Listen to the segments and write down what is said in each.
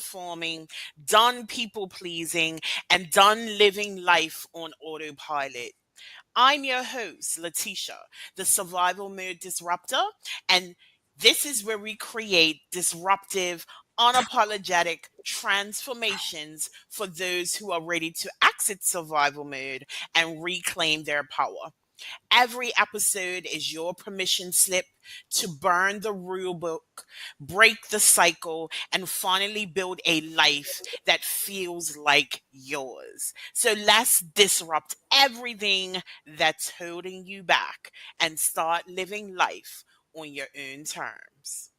performing, done people pleasing, and done living life on autopilot. I'm your host, Letitia, the survival mood disruptor, and this is where we create disruptive, unapologetic transformations for those who are ready to exit survival mode and reclaim their power. Every episode is your permission slip to burn the rule book, break the cycle, and finally build a life that feels like yours. So let's disrupt everything that's holding you back and start living life on your own terms.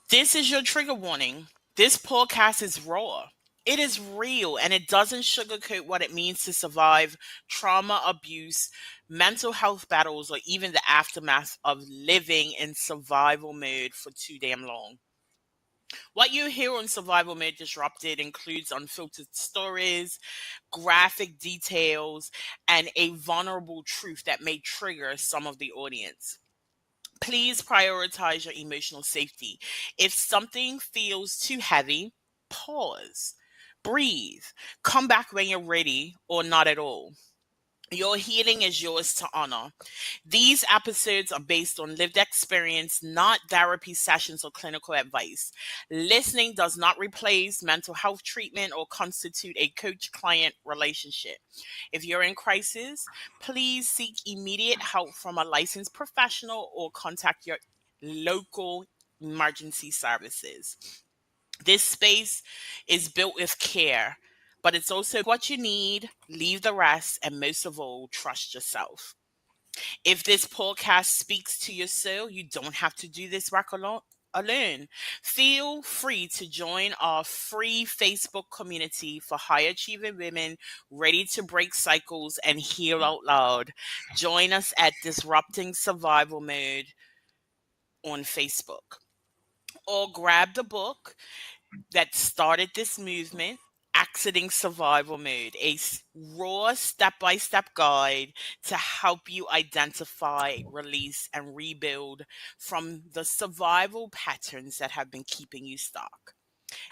This is your trigger warning. This podcast is raw. It is real and it doesn't sugarcoat what it means to survive trauma, abuse, mental health battles, or even the aftermath of living in survival mode for too damn long. What you hear on Survival Mode Disrupted includes unfiltered stories, graphic details, and a vulnerable truth that may trigger some of the audience. Please prioritize your emotional safety. If something feels too heavy, pause, breathe, come back when you're ready, or not at all. Your healing is yours to honor. These episodes are based on lived experience, not therapy sessions or clinical advice. Listening does not replace mental health treatment or constitute a coach client relationship. If you're in crisis, please seek immediate help from a licensed professional or contact your local emergency services. This space is built with care, but it's also what you need, leave the rest, and most of all, trust yourself. If this podcast speaks to your soul, you don't have to do this work alone. Feel free to join our free Facebook community for high achieving women ready to break cycles and heal out loud. Join us at Disrupting Survival Mode on Facebook. Or grab the book that started this movement, Exiting Survival Mode, a raw step by step guide to help you identify, release, and rebuild from the survival patterns that have been keeping you stuck.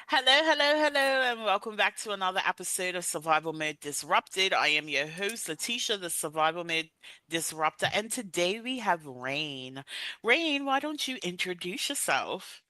Hello, hello, hello, and welcome back to another episode of Survival Mode Disrupted. I am your host, Letitia, the Survival Mode Disruptor, and today we have Rain. Rain, why don't you introduce yourself?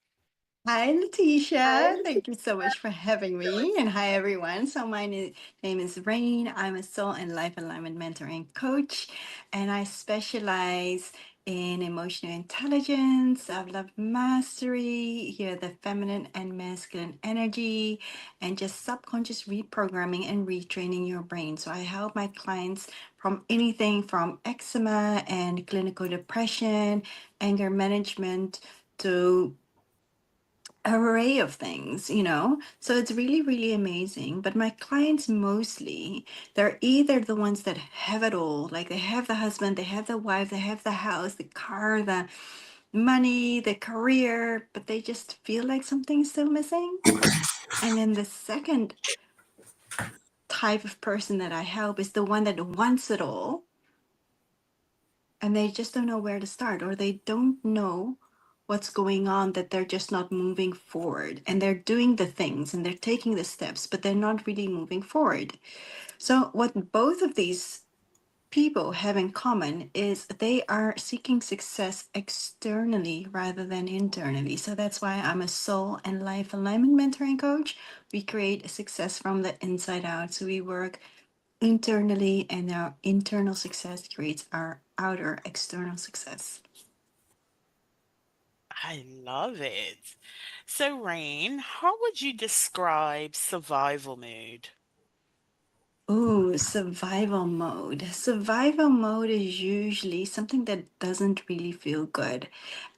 Hi, Letitia. Thank you so much for having me. And hi, everyone. So, name is Rain. I'm a soul and life alignment mentor and coach, and I specialize in emotional intelligence, self love mastery, here the feminine and masculine energy, and just subconscious reprogramming and retraining your brain. So, I help my clients from anything from eczema and clinical depression, anger management to array of things. So it's really, really amazing. But my clients mostly, they're either the ones that have it all, like they have the husband, they have the wife, they have the house, the car, the money, the career, but they just feel like something's still missing. And then the second type of person that I help is the one that wants it all and they just don't know where to start, or they don't know what's going on, that they're just not moving forward, and they're doing the things and they're taking the steps but they're not really moving forward. So what both of these people have in common is they are seeking success externally rather than internally. So that's why I'm a soul and life alignment mentoring coach. We create success from the inside out, so we work internally, and our internal success creates our outer external success. I love it. So, Rain, how would you describe survival mode? Ooh, survival mode. Survival mode is usually something that doesn't really feel good.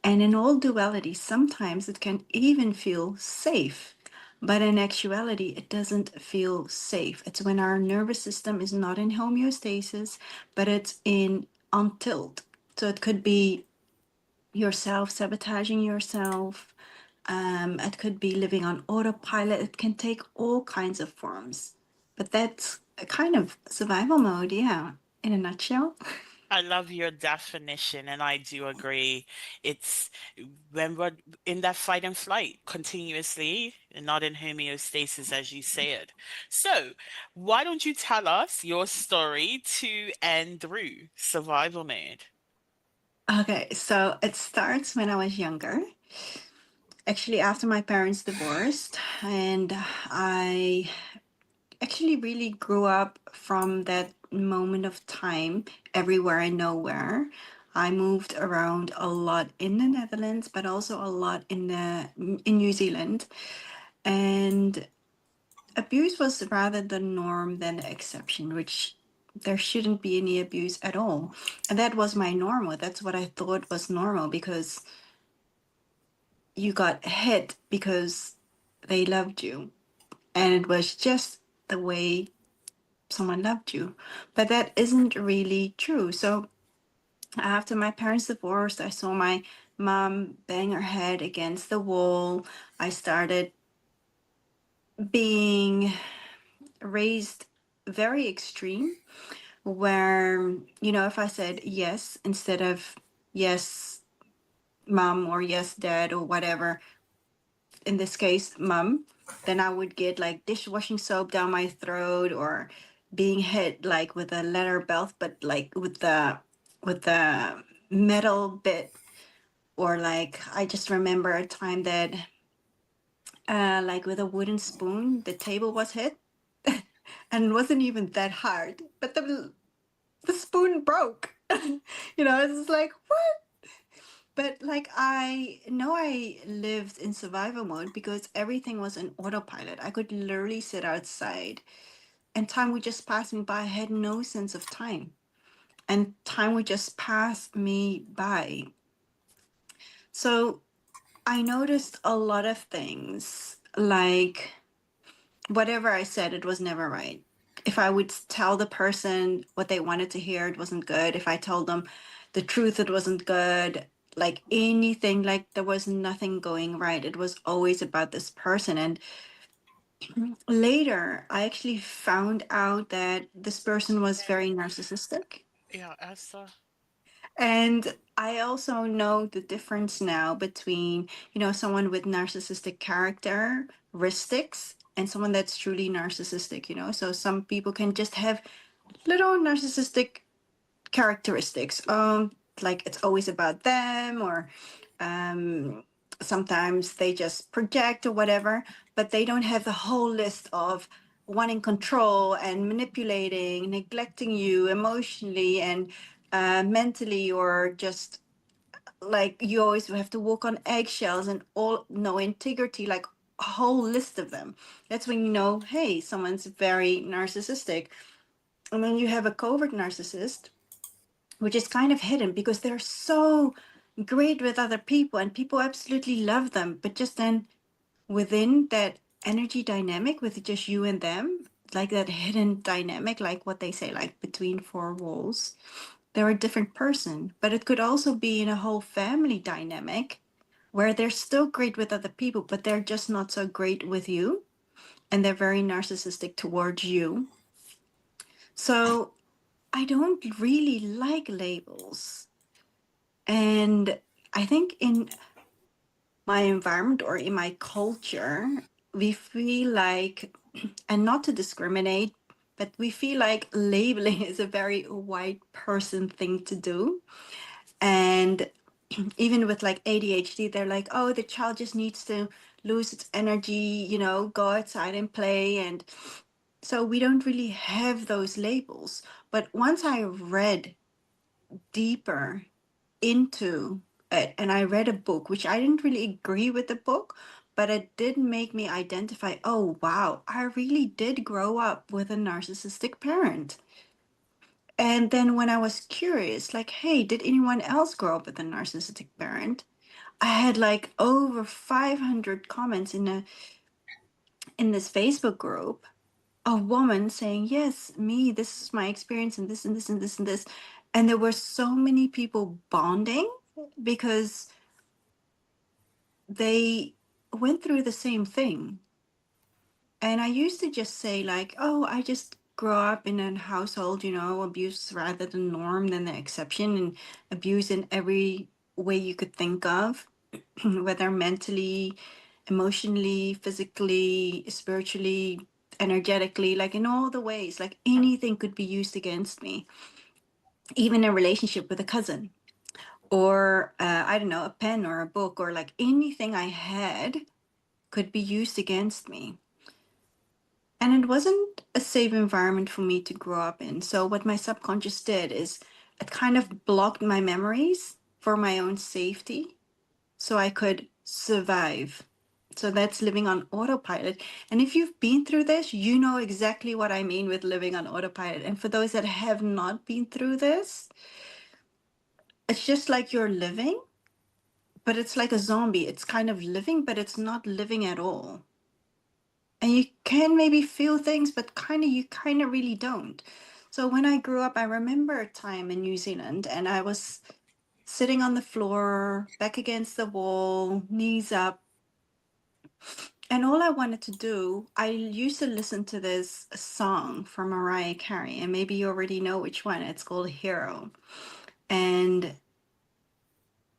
And in all duality, sometimes it can even feel safe. But in actuality, it doesn't feel safe. It's when our nervous system is not in homeostasis, but it's in on tilt. So it could be yourself sabotaging yourself. It could be living on autopilot. It can take all kinds of forms. But that's a kind of survival mode, yeah, in a nutshell. I love your definition, and I do agree. It's when we're in that fight and flight continuously, and not in homeostasis, as you said. So, why don't you tell us your story to end through survival mode? Okay, so it starts when I was younger. Actually, after my parents divorced, and I actually really grew up from that moment of time everywhere and nowhere. I moved around a lot in the Netherlands, but also a lot in New Zealand. And abuse was rather the norm than the exception, which there shouldn't be any abuse at all. And that was my normal. That's what I thought was normal because you got hit because they loved you. And it was just the way someone loved you. But that isn't really true. So after my parents divorced, I saw my mom bang her head against the wall. I started being raised very extreme, where, if I said yes instead of yes, mom, or yes, dad, or whatever, in this case, mom, then I would get like dishwashing soap down my throat, or being hit like with a leather belt, but like with the metal bit, or like I just remember a time that like with a wooden spoon, the table was hit, and it wasn't even that hard, but the spoon broke. It's like what? But like I know I lived in survival mode because everything was in autopilot. I could literally sit outside and time would just pass me by. I had no sense of time. And time would just pass me by. So I noticed a lot of things, like whatever I said, it was never right. If I would tell the person what they wanted to hear, it wasn't good. If I told them the truth, it wasn't good. Like anything, like there was nothing going right. It was always about this person. And later, I actually found out that this person was very narcissistic. Yeah, Esther. And I also know the difference now between, someone with narcissistic characteristics and someone that's truly narcissistic. So some people can just have little narcissistic characteristics. Like it's always about them, or um, sometimes they just project or whatever, but they don't have the whole list of wanting control and manipulating, neglecting you emotionally and mentally, or just like you always have to walk on eggshells and all no integrity, like a whole list of them. That's when you know, hey, someone's very narcissistic. And then you have a covert narcissist, which is kind of hidden because they're so great with other people and people absolutely love them. But just then within that energy dynamic with just you and them, like that hidden dynamic, like what they say, like between four walls, they're a different person. But it could also be in a whole family dynamic where they're still great with other people, but they're just not so great with you. And they're very narcissistic towards you. So I don't really like labels. And I think in my environment or in my culture, we feel like, and not to discriminate, but we feel like labeling is a very white person thing to do. And even with like ADHD, they're like, oh, the child just needs to lose its energy, go outside and play. And so we don't really have those labels. But once I read deeper into it and I read a book, which I didn't really agree with the book, but it did make me identify, oh, wow, I really did grow up with a narcissistic parent. And then when I was curious, like, hey, did anyone else grow up with a narcissistic parent? I had like over 500 comments in this Facebook group, a woman saying, yes, me, this is my experience, and this and this and this and this. And there were so many people bonding because they went through the same thing. And I used to just say, like, oh, I just grow up in a household, abuse rather the norm than the exception, and abuse in every way you could think of, whether mentally, emotionally, physically, spiritually, energetically, like in all the ways, like anything could be used against me, even a relationship with a cousin, or I don't know, a pen or a book, or like anything I had could be used against me. And it wasn't a safe environment for me to grow up in. So, what my subconscious did is it kind of blocked my memories for my own safety so I could survive. So, that's living on autopilot. And if you've been through this, you know exactly what I mean with living on autopilot. And for those that have not been through this, it's just like you're living, but it's like a zombie. It's kind of living, but it's not living at all. And you can maybe feel things, but you kind of really don't. So when I grew up, I remember a time in New Zealand, and I was sitting on the floor, back against the wall, knees up, and all I wanted to do, I used to listen to this song from Mariah Carey, and maybe you already know which one. It's called Hero. And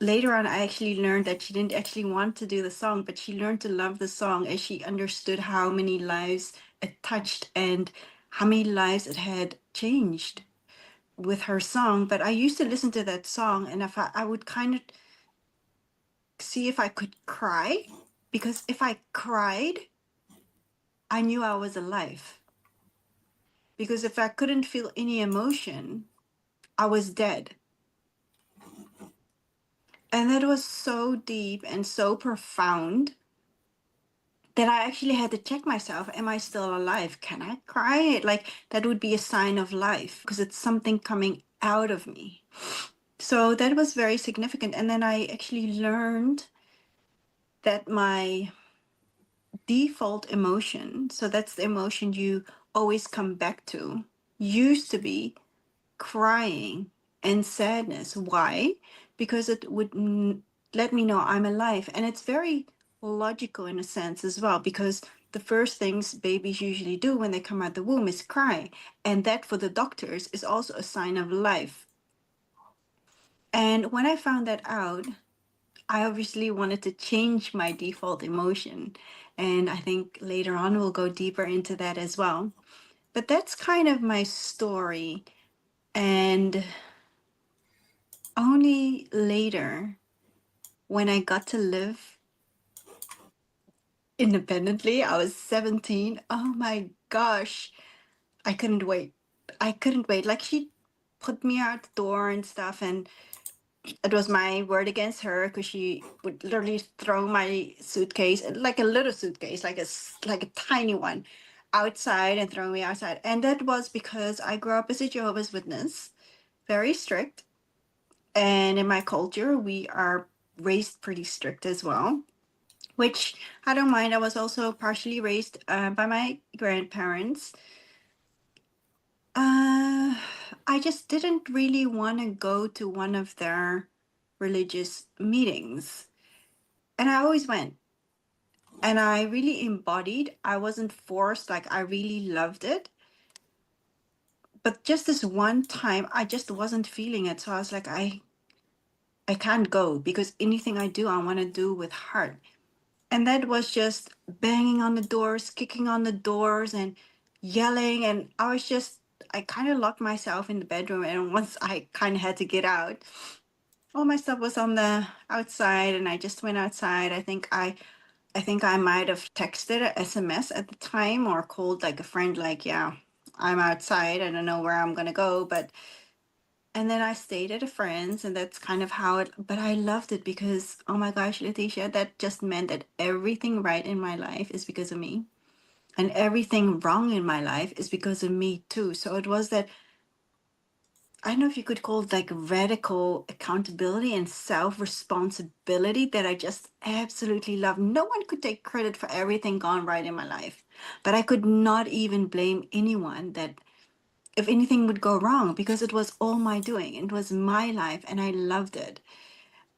later on, I actually learned that she didn't actually want to do the song, but she learned to love the song as she understood how many lives it touched and how many lives it had changed with her song. But I used to listen to that song, and if I would kind of see if I could cry, because if I cried, I knew I was alive. Because if I couldn't feel any emotion, I was dead. And that was so deep and so profound that I actually had to check myself. Am I still alive? Can I cry? Like, that would be a sign of life because it's something coming out of me. So that was very significant. And then I actually learned that my default emotion, so that's the emotion you always come back to, used to be crying and sadness. Why? Because it would let me know I'm alive. And it's very logical in a sense as well, because the first things babies usually do when they come out the womb is cry. And that for the doctors is also a sign of life. And when I found that out, I obviously wanted to change my default emotion. And I think later on we'll go deeper into that as well. But that's kind of my story. And only later, when I got to live independently, I was 17. Oh my gosh, I couldn't wait. I couldn't wait. Like, she put me out the door and stuff, and it was my word against her because she would literally throw my suitcase, like a little suitcase, like a tiny one, outside and throw me outside. And that was because I grew up as a Jehovah's Witness, very strict. And in my culture, we are raised pretty strict as well, which I don't mind. I was also partially raised by my grandparents. Uh, I just didn't really want to go to one of their religious meetings. And I always went. And I really embodied. I wasn't forced, like, I really loved it. But just this one time, I just wasn't feeling it. So I was like, I can't go because anything I do, I want to do with heart. And that was just banging on the doors, kicking on the doors, and yelling. And I kind of locked myself in the bedroom. And once I kind of had to get out, all my stuff was on the outside, and I just went outside. I think I might have texted a SMS at the time or called like a friend, like, yeah, I'm outside. I don't know where I'm gonna go, but and then I stayed at a friend's, and that's kind of how it. But I loved it because, oh my gosh, Letitia, that just meant that everything right in my life is because of me, and everything wrong in my life is because of me too. So it was that, I don't know if you could call it like radical accountability and self responsibility that I just absolutely love. No one could take credit for everything gone right in my life, but I could not even blame anyone that if anything would go wrong because it was all my doing. It was my life and I loved it.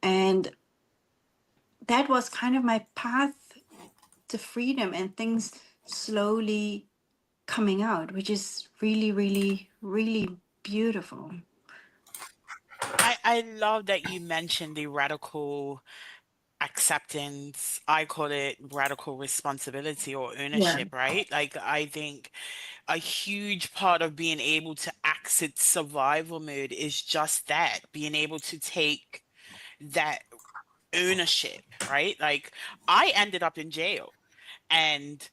And that was kind of my path to freedom, and things slowly coming out, which is really, really, really beautiful. I love that you mentioned the radical acceptance. I call it radical responsibility or Yeah. ownership, right? Like, I think a huge part of being able to exit survival mode is just that, being able to take that ownership, right? Like, I ended up in jail. And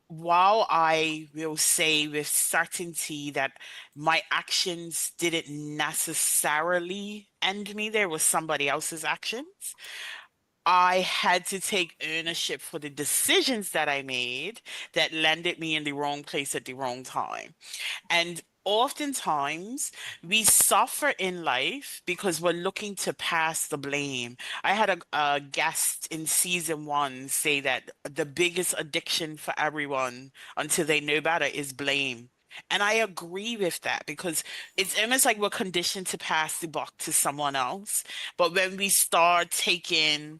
while I will say with certainty that my actions didn't necessarily end me, there was somebody else's actions. I had to take ownership for the decisions that I made that landed me in the wrong place at the wrong time. And oftentimes we suffer in life because we're looking to pass the blame. I had a guest in season 1 say that the biggest addiction for everyone until they know better is blame. And I agree with that because it's almost like we're conditioned to pass the buck to someone else. But when we start taking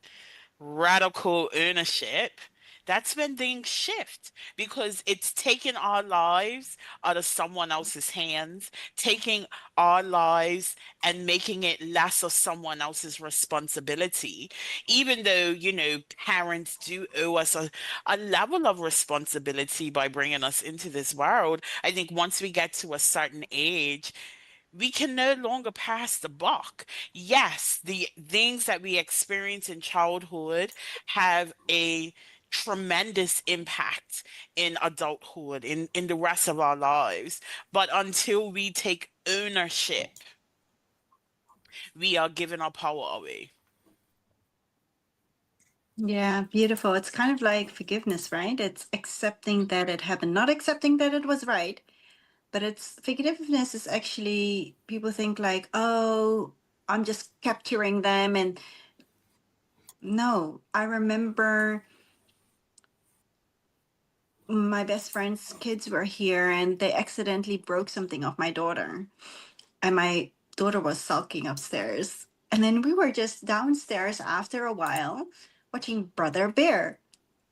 radical ownership, that's when things shift because it's taking our lives out of someone else's hands, taking our lives and making it less of someone else's responsibility. Even though, parents do owe us a level of responsibility by bringing us into this world. I think once we get to a certain age, we can no longer pass the buck. Yes, the things that we experience in childhood have a tremendous impact in adulthood, in the rest of our lives. But until we take ownership, we are giving our power away. Yeah, beautiful. It's kind of like forgiveness, right? It's accepting that it happened, not accepting that it was right, but it's forgiveness is actually people think like, oh, I'm just capturing them. And no, I remember my best friend's kids were here and they accidentally broke something off my daughter. And my daughter was sulking upstairs. And then we were just downstairs after a while watching Brother Bear.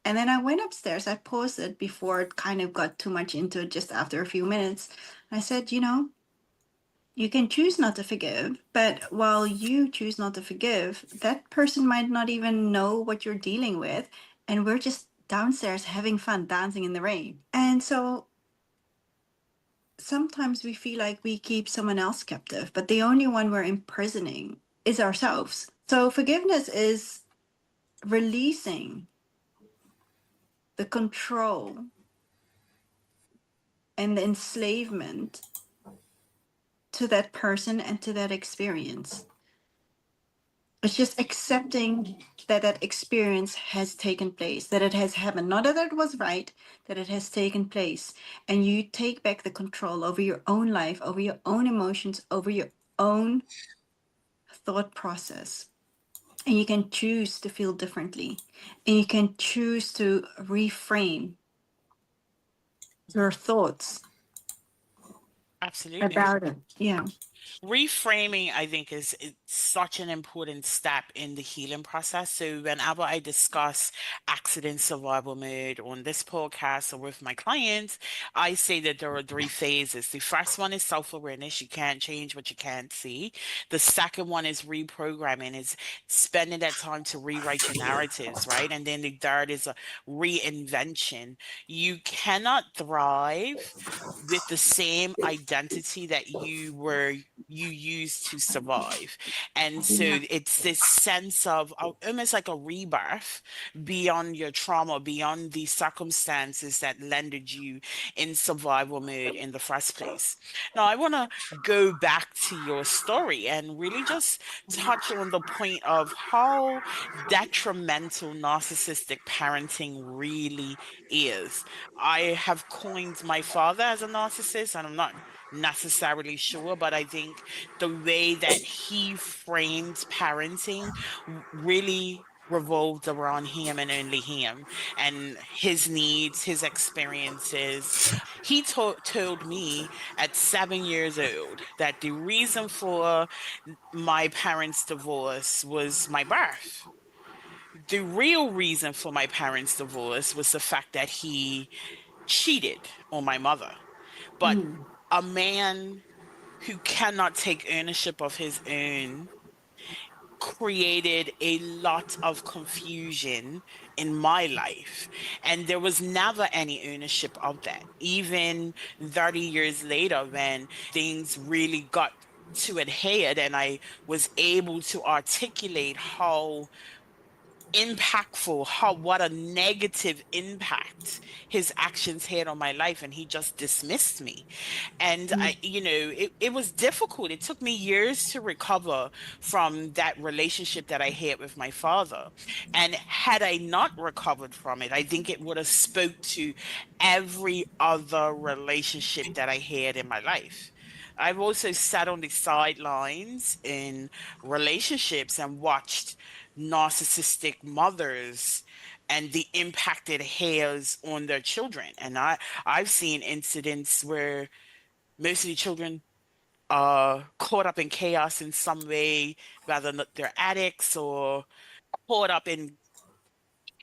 And then I went upstairs. I paused it before it kind of got too much into it just after a few minutes. I said, you can choose not to forgive, but while you choose not to forgive, that person might not even know what you're dealing with. And we're just downstairs having fun dancing in the rain. And so sometimes we feel like we keep someone else captive, but the only one we're imprisoning is ourselves. So forgiveness is releasing the control and the enslavement to that person and to that experience. It's just accepting that that experience has taken place, that it has happened, not that it was right, that it has taken place. And you take back the control over your own life, over your own emotions, over your own thought process. And you can choose to feel differently. And you can choose to reframe your thoughts Absolutely. about it. Yeah. Reframing, I think, is it's such an important step in the healing process. So whenever I discuss accident survival mode on this podcast or with my clients, I say that there are 3 phases. The first one is self-awareness. You can't change what you can't see. The second one is reprogramming, is spending that time to rewrite your narratives, right? And then the third is a reinvention. You cannot thrive with the same identity that you used to survive. And so Yeah. it's this sense of almost like a rebirth beyond your trauma, beyond the circumstances that landed you in survival mode in the first place. Now, I want to go back to your story and really just touch on the point of how detrimental narcissistic parenting really is. I have coined my father as a narcissist, and I'm not necessarily sure, but I think the way that he framed parenting really revolved around him and only him and his needs, his experiences. He told me at 7 years old that the reason for my parents' divorce was my birth. The real reason for my parents' divorce was the fact that he cheated on my mother. But Mm. a man who cannot take ownership of his own created a lot of confusion in my life. And there was never any ownership of that. Even 30 years later, when things really got to a head and I was able to articulate how impactful, how what a negative impact his actions had on my life, and he just dismissed me. And Mm. it was difficult. It took me years to recover from that relationship that I had with my father. And had I not recovered from it, I think it would have spoke to every other relationship that I had in my life. I've also sat on the sidelines in relationships and watched narcissistic mothers and the impact it has on their children. And I've seen incidents where most of the children are caught up in chaos in some way, whether they're addicts or caught up in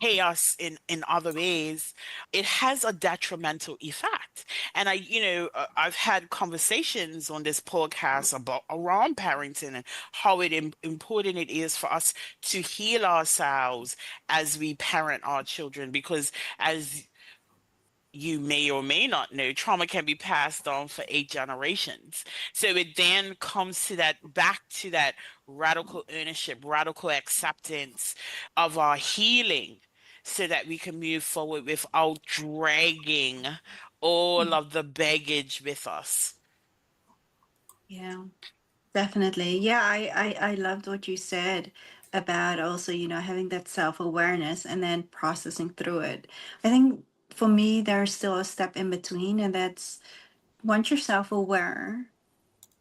chaos in other ways. It has a detrimental effect. And I've had conversations on this podcast about around parenting and how important it is for us to heal ourselves as we parent our children, because as you may or may not know, trauma can be passed on for 8 generations. So it then comes to that, back to that radical ownership, radical acceptance of our healing so that we can move forward without dragging all of the baggage with us. Yeah, definitely. Yeah, I loved what you said about also, having that self-awareness and then processing through it. I think for me, there's still a step in between, and that's once you're self-aware,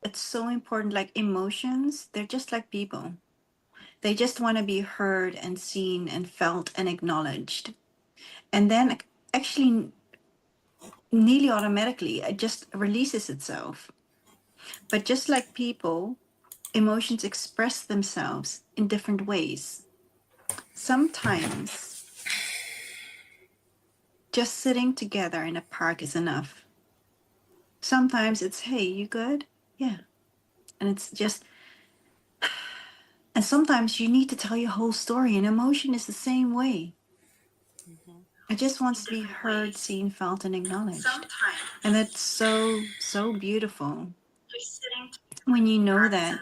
it's so important. Like emotions, they're just like people. They just want to be heard and seen and felt and acknowledged. And then actually, nearly automatically, it just releases itself. But just like people, emotions express themselves in different ways. Sometimes just sitting together in a park is enough. Sometimes it's, hey, you good? Yeah. And it's just, and sometimes you need to tell your whole story, and emotion is the same way. Mhm. It just wants to be heard, seen, felt, and acknowledged. And that's so, so beautiful when you know that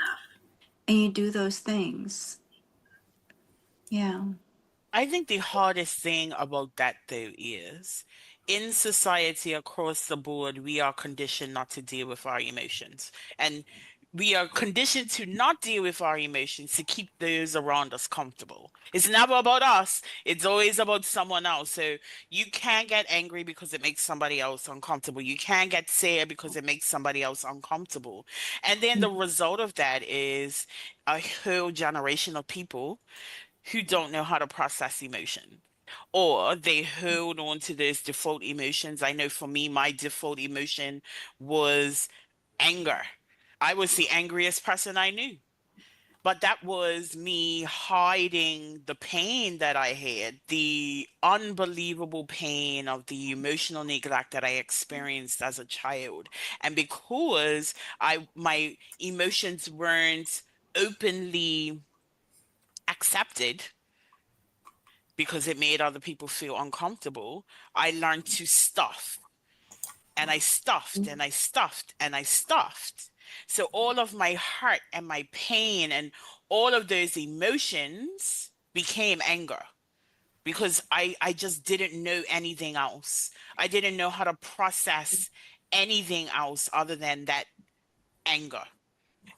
and you do those things. Yeah. I think the hardest thing about that, though, is in society across the board, we are conditioned not to deal with our emotions. And we are conditioned to not deal with our emotions to keep those around us comfortable. It's never about us, it's always about someone else. So you can't get angry because it makes somebody else uncomfortable. You can't get sad because it makes somebody else uncomfortable. And then the result of that is a whole generation of people who don't know how to process emotion, or they hold on to those default emotions. I know for me, my default emotion was anger. I was the angriest person I knew. But that was me hiding the pain that I had, the unbelievable pain of the emotional neglect that I experienced as a child. And because my emotions weren't openly accepted, because it made other people feel uncomfortable, I learned to stuff. And I stuffed and I stuffed and I stuffed. So all of my hurt and my pain and all of those emotions became anger, because I just didn't know anything else. I didn't know how to process anything else other than that anger.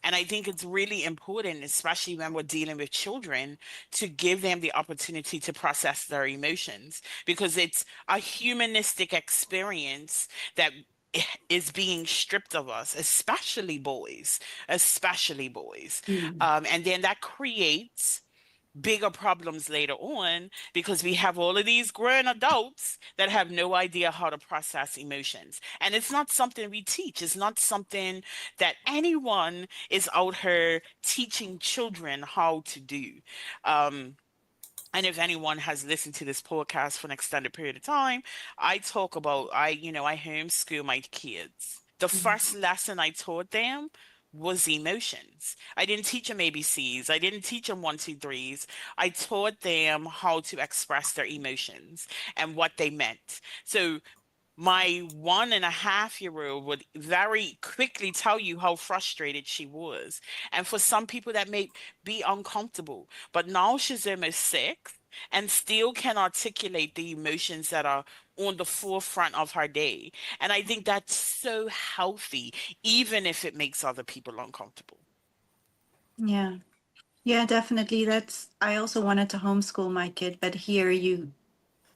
And I think it's really important, especially when we're dealing with children, to give them the opportunity to process their emotions, because it's a humanistic experience that is being stripped of us, especially boys. Mm. And then that creates bigger problems later on, because we have all of these grown adults that have no idea how to process emotions. And it's not something we teach. It's not something that anyone is out here teaching children how to do. Um, And if anyone has listened to this podcast for an extended period of time, I talk about I homeschool my kids. The first lesson I taught them was emotions. I didn't teach them ABCs. I didn't teach them one, two, threes. I taught them how to express their emotions and what they meant. So my 1.5-year old would very quickly tell you how frustrated she was. And for some people, that may be uncomfortable. But now she's almost 6 and still can articulate the emotions that are on the forefront of her day. And I think that's so healthy, even if it makes other people uncomfortable. Yeah. Yeah, definitely. I also wanted to homeschool my kid, but here you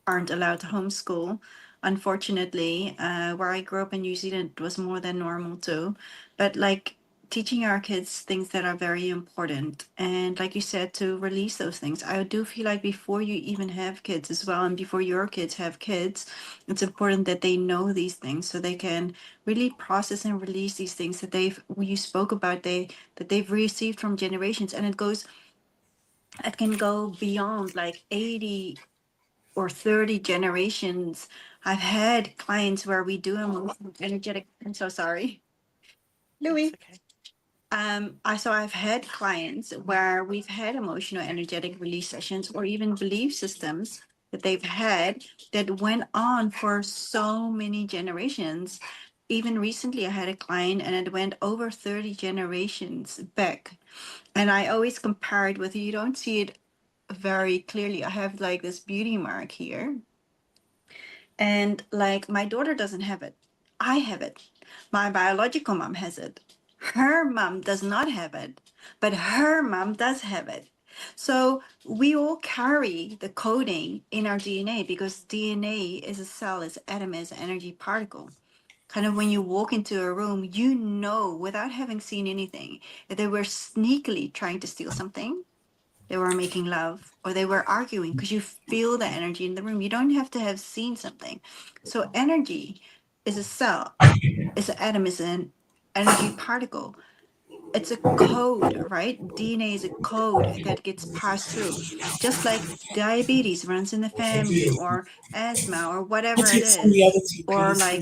aren't allowed to homeschool. Unfortunately, where I grew up in New Zealand, it was more than normal too. But like teaching our kids things that are very important. And like you said, to release those things. I do feel like before you even have kids as well, and before your kids have kids, it's important that they know these things so they can really process and release these things that you spoke about, that they've received from generations. And it can go beyond like 80 or 30 generations. I've had clients where we do emotional energetic. I'm so sorry, That's Louis. okay. I've had clients where we've had emotional energetic release sessions or even belief systems that they've had that went on for so many generations. Even recently, I had a client and it went over 30 generations back. And I always compare it with, you don't see it very clearly. I have like this beauty mark here. And like my daughter doesn't have it. I have it. My biological mom has it. Her mom does not have it, but her mom does have it. So we all carry the coding in our DNA because DNA is a cell, is atom, is an energy particle. Kind of when you walk into a room, you know without having seen anything that they were sneakily trying to steal something, they were making love, or they were arguing, because you feel the energy in the room. You don't have to have seen something. So energy is a cell, is an atom, is an energy particle. It's a code, right? DNA is a code that gets passed through. Just like diabetes runs in the family, or asthma, or I'll whatever it take some of the is, other tea, or please. like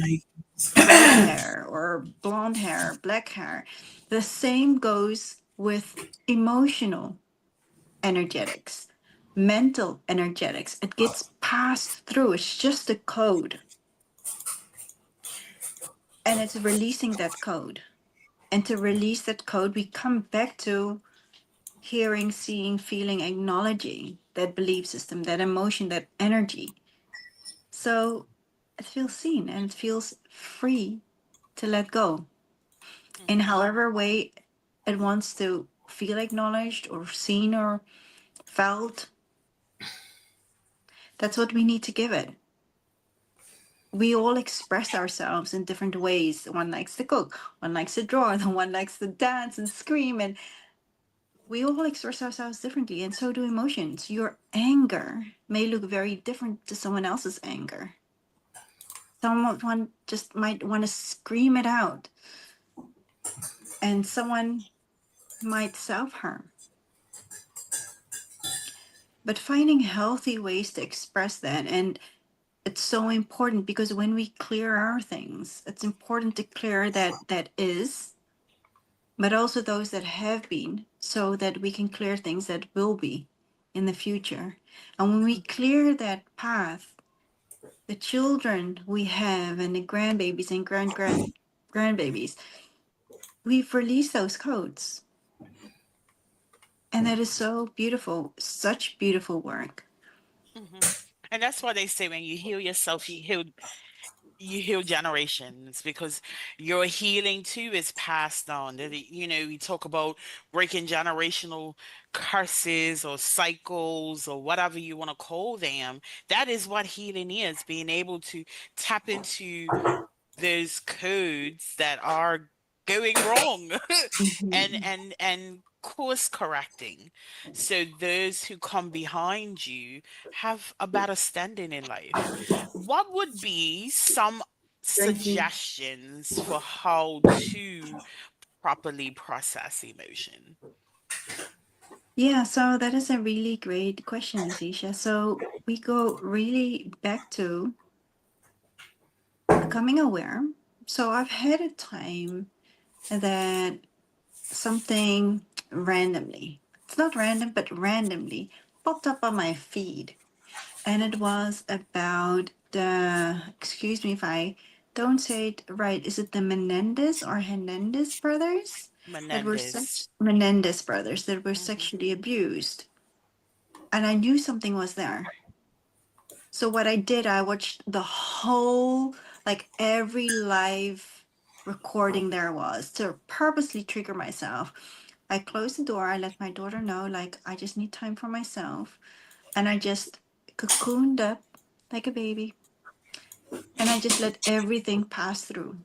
red hair or blonde hair, black hair. The same goes with emotional energetics, mental energetics. It gets passed through. It's just a code, and it's releasing that code. And to release that code, we come back to hearing, seeing, feeling, acknowledging that belief system, that emotion, that energy. So it feels seen and it feels free to let go in Hmm. however way it wants to feel acknowledged or seen or felt. That's what we need to give it. We all express ourselves in different ways. One likes to cook, one likes to draw, and one likes to dance and scream. And we all express ourselves differently, and so do emotions. Your anger may look very different to someone else's anger. Someone just might want to scream it out, and someone might self harm. But finding healthy ways to express that, and it's so important because when we clear our things, it's important to clear that is, but also those that have been, so that we can clear things that will be in the future. And when we clear that path, the children we have and the grandbabies and grandbabies, we've released those codes. And that is so beautiful, such beautiful work. Hmm. And that's why they say when you heal yourself, you heal generations, because your healing too is passed on. We talk about breaking generational curses or cycles or whatever you want to call them. That is what healing is, being able to tap into those codes that are going wrong and Mhm. course correcting, so those who come behind you have a better standing in life. What would be some Thank you. suggestions for how to properly process emotion? Yeah, so that is a really great question, Letitia. So we go really back to becoming aware. So I've had a time that something randomly, it's not random, but randomly popped up on my feed. And it was about the, excuse me if I don't say it right, is it the Menendez or Hernandez brothers that were Menendez. Menendez brothers that were Hmm. sexually abused? And I knew something was there. So what I did, I watched the whole, like every live recording there was to purposely trigger myself. I closed the door. I let my daughter know, like, I just need time for myself. And I just cocooned up like a baby. And I just let everything pass through.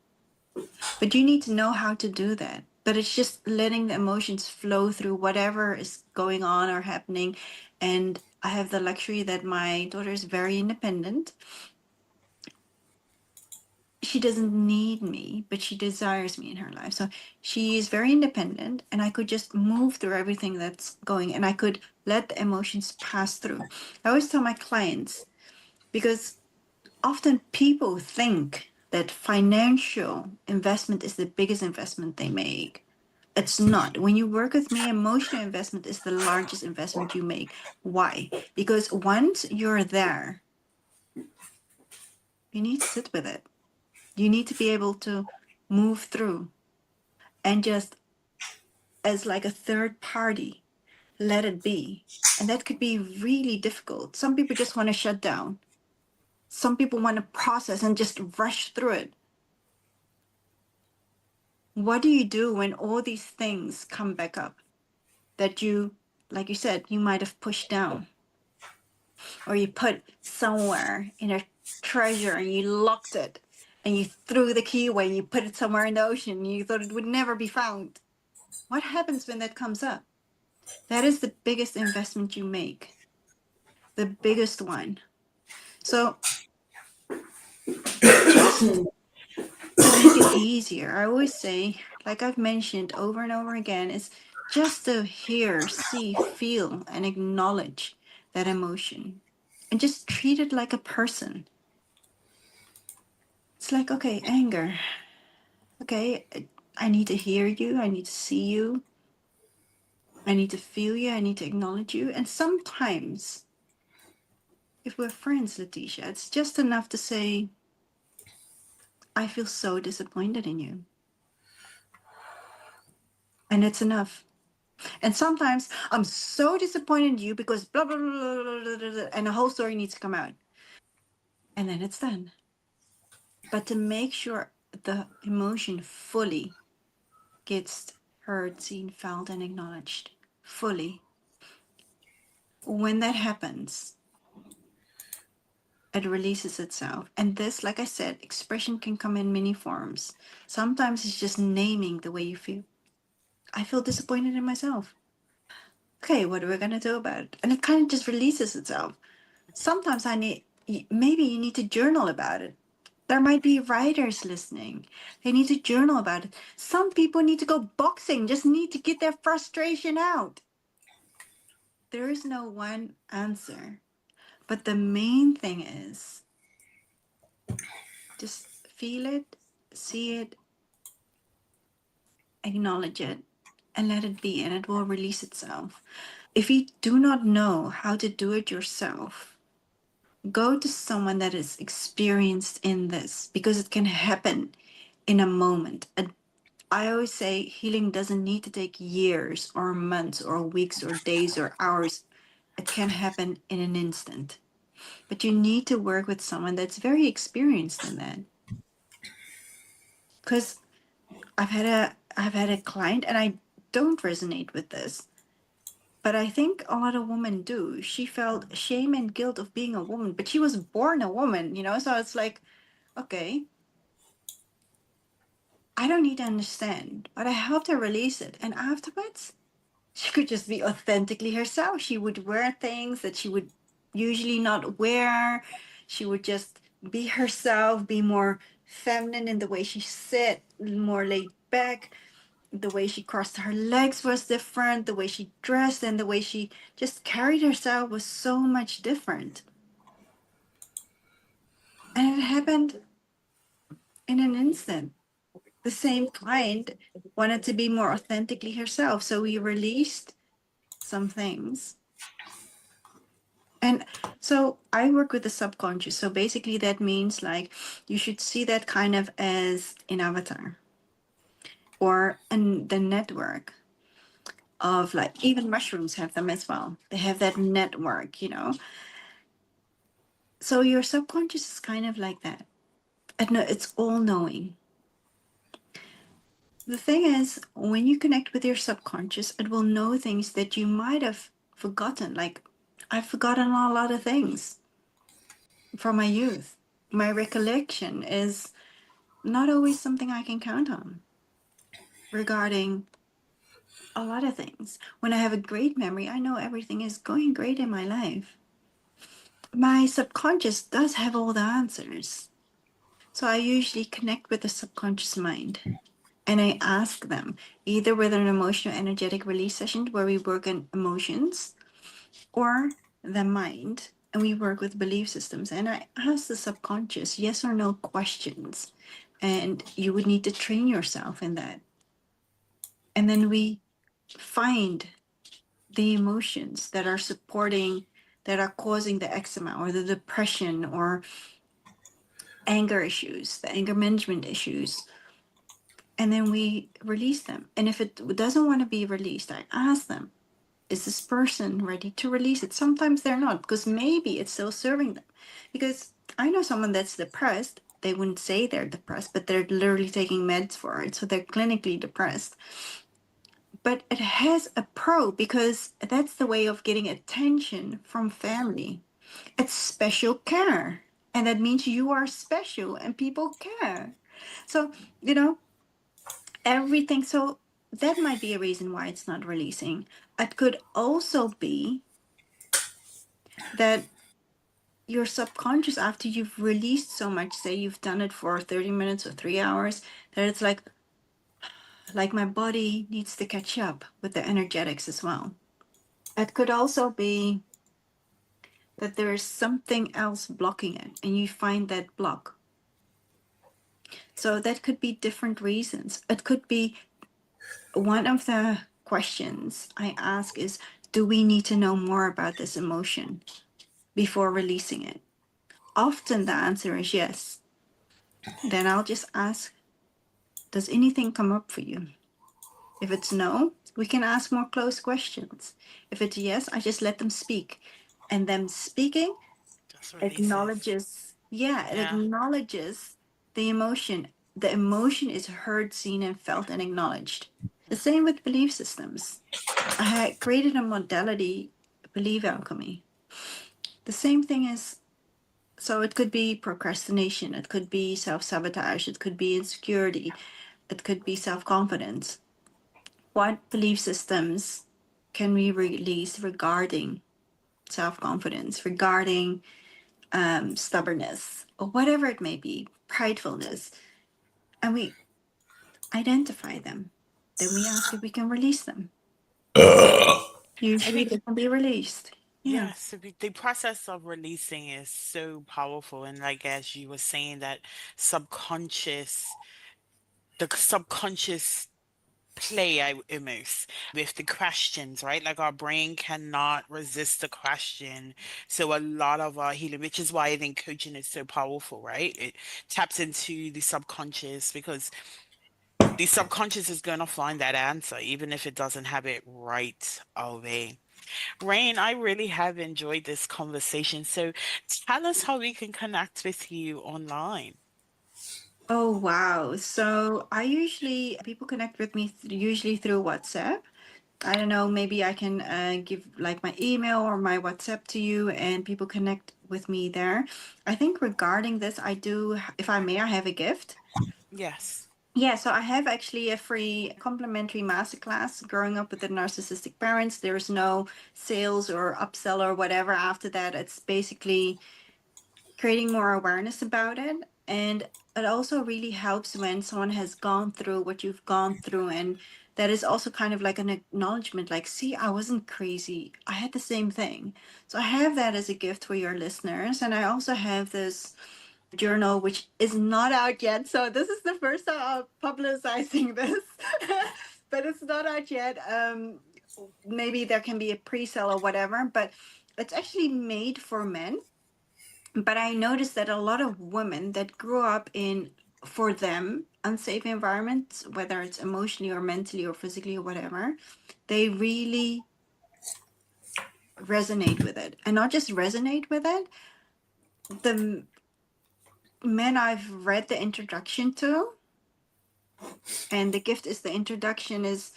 But you need to know how to do that. But it's just letting the emotions flow through whatever is going on or happening. And I have the luxury that my daughter is very independent. She doesn't need me, but she desires me in her life. So she is very independent, and I could just move through everything that's going, and I could let the emotions pass through. I always tell my clients, because often people think that financial investment is the biggest investment they make. It's not. When you work with me, emotional investment is the largest investment you make. Why? Because once you're there, you need to sit with it. You need to be able to move through and just, as like a third party, let it be. And that could be really difficult. Some people just want to shut down. Some people want to process and just rush through it. What do you do when all these things come back up that you, like you said, you might have pushed down or you put somewhere in a treasure and you locked it and you threw the key away and you put it somewhere in the ocean and you thought it would never be found? What happens when that comes up? That is the biggest investment you make, the biggest one. So, just to make it easier, I always say, like I've mentioned over and over again, is just to hear, see, feel, and acknowledge that emotion and just treat it like a person. It's like, okay, anger. Okay, I need to hear you. I need to see you. I need to feel you. I need to acknowledge you. And sometimes, if we're friends, Letitia, it's just enough to say, I feel so disappointed in you. And it's enough. And sometimes I'm so disappointed in you because blah, blah, blah, blah, blah, blah, blah, blah, and the whole story needs to come out. And then it's done. But to make sure the emotion fully gets heard, seen, felt, and acknowledged fully, when that happens, it releases itself. And this, like I said, expression can come in many forms. Sometimes it's just naming the way you feel. I feel disappointed in myself. Okay, what are we going to do about it? And it kind of just releases itself. Sometimes maybe you need to journal about it. There might be writers listening. They need to journal about it. Some people need to go boxing, just need to get their frustration out. There is no one answer. But the main thing is just feel it, see it, acknowledge it, and let it be, and it will release itself. If you do not know how to do it yourself, go to someone that is experienced in this, because it can happen in a moment. I always say healing doesn't need to take years or months or weeks or days or hours. It can happen in an instant. But you need to work with someone that's very experienced in that. Because I've had a client, and I don't resonate with this, but I think a lot of women do. She felt shame and guilt of being a woman, but she was born a woman. So it's like, okay, I don't need to understand, but I helped her release it. And afterwards, she could just be authentically herself. She would wear things that she would usually not wear. She would just be herself, be more feminine in the way she sit, more laid back, The way she crossed her legs was different. The way she dressed and the way she just carried herself was so much different. And it happened in an instant. The same client wanted to be more authentically herself. So we released some things. And so I work with the subconscious. So basically, that means like you should see that kind of as an avatar or the network of, like, even mushrooms have them as well. They have that network, you know. So your subconscious is kind of like that. And no, it's all knowing. The thing is, when you connect with your subconscious, it will know things that you might have forgotten. Like, I've forgotten a lot of things from my youth. My recollection is not always something I can count on regarding a lot of things. When I have a great memory, I know everything is going great in my life. My subconscious does have all the answers. So I usually connect with the subconscious mind and I ask them either with an emotional energetic release session where we work on emotions or the mind and we work with belief systems. And I ask the subconscious yes or no questions. And you would need to train yourself in that. And then we find the emotions that are supporting, that are causing the eczema or the depression or anger issues, the anger management issues. And then we release them. And if it doesn't want to be released, I ask them, is this person ready to release it? Sometimes they're not, because maybe it's still serving them. Because I know someone that's depressed. They wouldn't say they're depressed, but they're literally taking meds for it. So they're clinically depressed. But it has a pro because that's the way of getting attention from family. It's special care. And that means you are special and people care. So, you know, everything. So that might be a reason why it's not releasing. It could also be that your subconscious, after you've released so much, say you've done it for 30 minutes or 3 hours, that it's like my body needs to catch up with the energetics as well. It could also be that there is something else blocking it and you find that block. So that could be different reasons. It could be one of the questions I ask is, do we need to know more about this emotion before releasing it? Often the answer is yes. Then I'll just ask, does anything come up for you? If it's no, we can ask more close questions. If it's yes, I just let them speak. And them speaking Just releases. acknowledges, yeah, it Yeah. acknowledges the emotion. The emotion is heard, seen, and felt and acknowledged. The same with belief systems. I had created a modality, belief alchemy. The same thing is, so it could be procrastination, it could be self sabotage, it could be insecurity, it could be self confidence. What belief systems can we release regarding self confidence, regarding stubbornness, or whatever it may be, pridefulness, and we identify them. Then we ask if we can release them. I Usually think they can be released. Yeah. yes, the process of releasing is so powerful. And like as you were saying, that subconscious, the subconscious play I almost with the questions, right? Like our brain cannot resist the question. So a lot of our healing, which is why I think coaching is so powerful, right? It taps into the subconscious because the subconscious is going to find that answer, even if it doesn't have it right away. Rain, I really have enjoyed this conversation. So tell us how we can connect with you online. Oh, wow. So I usually, people connect with me usually through WhatsApp. I don't know, maybe I can give like my email or my WhatsApp to you and people connect with me there. I think regarding this, I do, if I may, I have a gift. Yes. Yeah, so I have actually a free complimentary masterclass, Growing Up with the Narcissistic Parents. There's no sales or upsell or whatever after that. It's basically creating more awareness about it. And it also really helps when someone has gone through what you've gone through. And that is also kind of like an acknowledgement like, see, I wasn't crazy. I had the same thing. So I have that as a gift for your listeners. And I also have this journal, which is not out yet. So this is the first time I'm publicizing this, but it's not out yet. Maybe there can be a pre-sale or whatever, but it's actually made for men. But I noticed that a lot of women that grew up in, for them, unsafe environments, whether it's emotionally or mentally or physically or whatever, they really resonate with it. And not just resonate with it, the men I've read the introduction to, and the gift is the introduction, is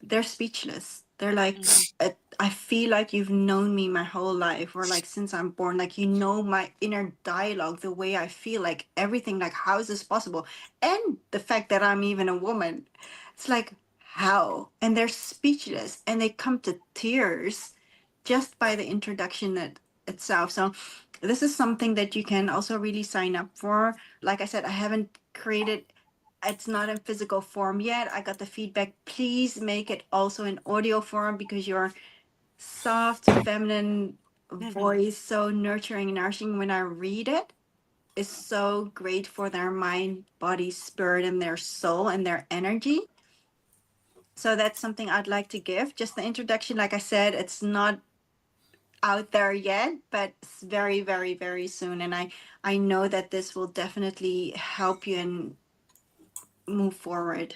they're speechless. They're like, Mhm. I feel like you've known me my whole life, or like since I'm born, like you know my inner dialogue, the way I feel, like everything. Like, how is this possible? And the fact that I'm even a woman, it's like, how? And they're speechless, and they come to tears just by the introduction itself. So, this is something that you can also really sign up for. Like I said, I haven't created, it's not in physical form yet. I got the feedback. Please make it also in audio form, because your soft, feminine Mhm. voice, so nurturing and nourishing when I read it, is so great for their mind, body, spirit, and their soul and their energy. So that's something I'd like to give. Just the introduction, like I said, it's not out there yet, but it's very, very, very soon. And I know that this will definitely help you and move forward.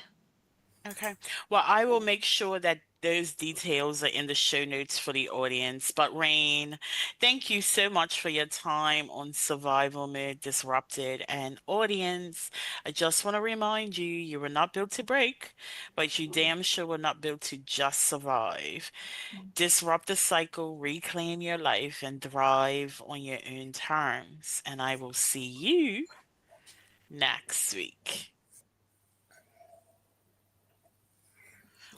Okay. Well, I will make sure that those details are in the show notes for the audience. But Rain, thank you so much for your time on Survival Mode Disrupted. And audience, I just want to remind you, you were not built to break, but you damn sure were not built to just survive. Disrupt the cycle, reclaim your life, and thrive on your own terms. And I will see you next week.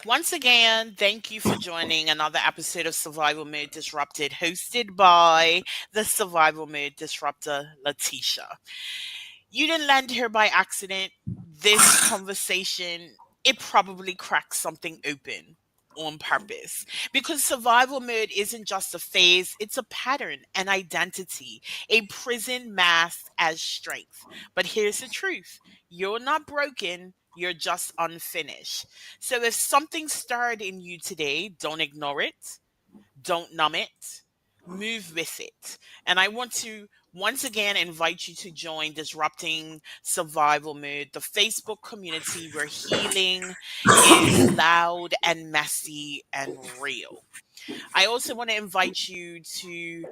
Once again, thank you for joining another episode of Survival Mode Disrupted, hosted by the Survival Mode Disruptor, Letitia. You didn't land here by accident. This conversation, it probably cracked something open on purpose, because survival mode isn't just a phase, it's a pattern, an identity, a prison masked as strength. But here's the truth: you're not broken, you're just unfinished. So if something stirred in you today, don't ignore it, don't numb it, move with it. And I want to once again invite you to join Disrupting Survival Mode, the Facebook community where healing is loud and messy and real. I also want to invite you to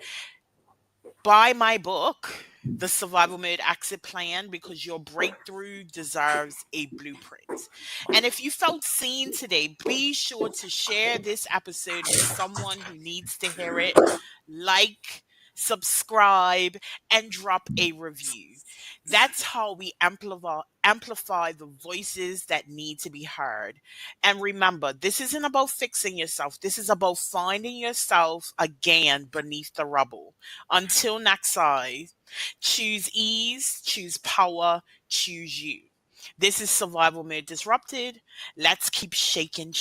buy my book, The Survival Mode Exit Plan, because your breakthrough deserves a blueprint. And if you felt seen today, be sure to share this episode with someone who needs to hear it. Like, subscribe, and drop a review. That's how we amplify the voices that need to be heard. And remember, this isn't about fixing yourself. This is about finding yourself again beneath the rubble. Until next time, choose ease, choose power, choose you. This is Survival Mode Disrupted. Let's keep shaking